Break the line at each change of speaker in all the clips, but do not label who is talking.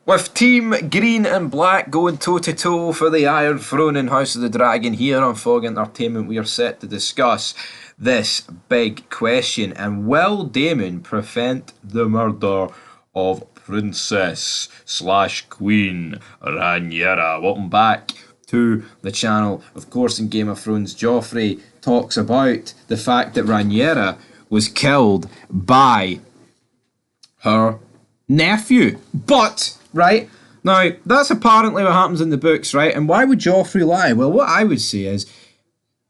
With Team Green and Black going toe to toe for the Iron Throne in House of the Dragon here on Fog Entertainment, we are set to discuss this big question. And will Daemon prevent the murder of Princess slash Queen Rhaenyra? Welcome back to the channel. Of course, in Game of Thrones, Joffrey talks about the fact that Rhaenyra was killed by her nephew. But, right, now, that's apparently what happens in the books, right? And why would Joffrey lie? Well, what I would say is,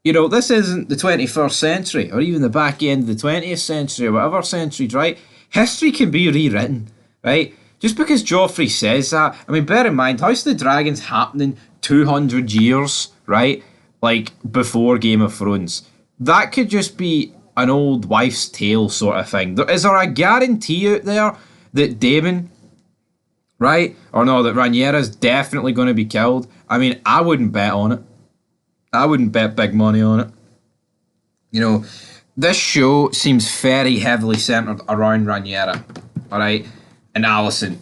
this isn't the 21st century, or even the back end of the 20th century, or whatever centuries, right? History can be rewritten, right? Just because Joffrey says that, I mean, bear in mind, House of the Dragon's happening 200 years, right? Like, before Game of Thrones. That could just be an old wife's tale sort of thing. Is there a guarantee out there that Daemon, right, or no, that Rhaenyra's definitely going to be killed? I mean, I wouldn't bet on it. I wouldn't bet big money on it. This show seems very heavily centered around Rhaenyra, alright, and Alicent.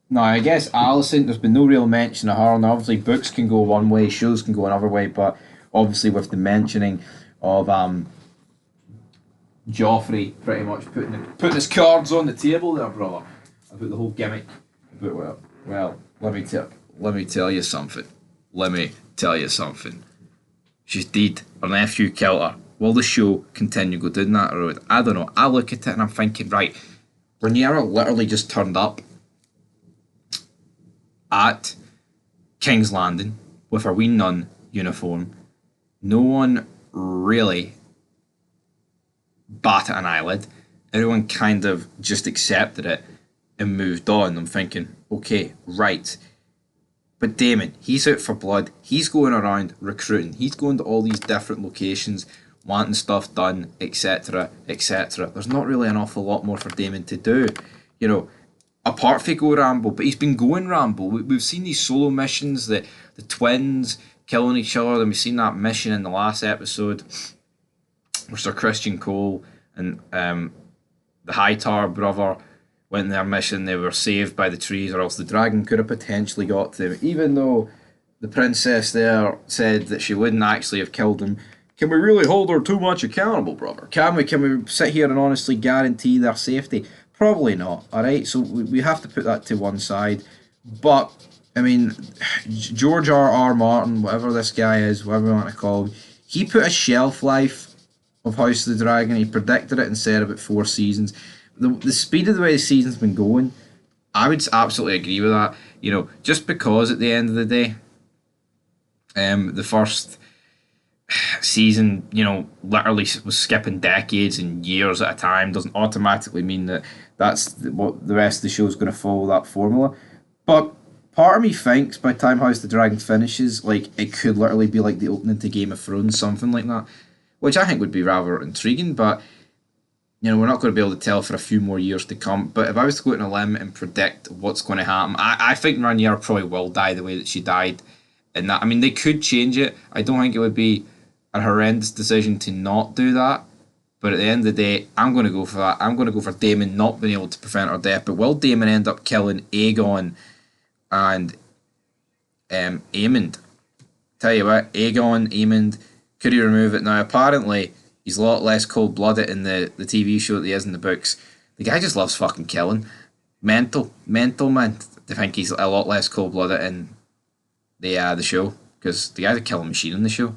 Now, I guess Alicent, there's been no real mention of her, and obviously books can go one way, shows can go another way, but obviously with the mentioning of Joffrey pretty much putting his cards on the table there, brother, about the whole gimmick. But let me tell you something. Let me tell you something. She's dead. Her nephew killed her. Will the show continue to go down that road? I don't know. I look at it and I'm thinking, right, Rhaenyra literally just turned up at King's Landing with her wee nun uniform. No one really batted an eyelid. Everyone kind of just accepted it and moved on. I'm thinking, okay, right. But Daemon, he's out for blood. He's going around recruiting. He's going to all these different locations, wanting stuff done, etc., etc. There's not really an awful lot more for Daemon to do, apart from go Rambo. But he's been going Rambo. We've seen these solo missions, the twins killing each other. Then we've seen that mission in the last episode where Sir Christian Cole and the Hightower brother went on their mission. They were saved by the trees, or else the dragon could have potentially got to them. Even though the princess there said that she wouldn't actually have killed him, can we really hold her too much accountable, brother? Can we sit here and honestly guarantee their safety? Probably not, alright? So we have to put that to one side. But, I mean, George R. Martin, whatever this guy is, whatever you want to call him, he put a shelf life of House of the Dragon. He predicted it and said about 4 seasons. The speed of the way the season's been going, I would absolutely agree with that. Just because at the end of the day, the first season, literally was skipping decades and years at a time, doesn't automatically mean that that's what the rest of the show is going to follow that formula. But part of me thinks by the time House of the Dragon finishes, like, it could literally be like the opening to Game of Thrones, something like that, which I think would be rather intriguing. But we're not going to be able to tell for a few more years to come. But if I was to go out on a limb and predict what's going to happen, I think Rhaenyra probably will die the way that she died. And that, I mean, they could change it. I don't think it would be a horrendous decision to not do that. But at the end of the day, I'm going to go for that. I'm going to go for Daemon not being able to prevent her death. But will Daemon end up killing Aegon and Aemond? Tell you what, Aegon, Aemond, could he remove it? Now, apparently, he's a lot less cold-blooded in the TV show than he is in the books. The guy just loves fucking killing. Mental, man. I think he's a lot less cold-blooded in the show, because the guy's a killing machine in the show.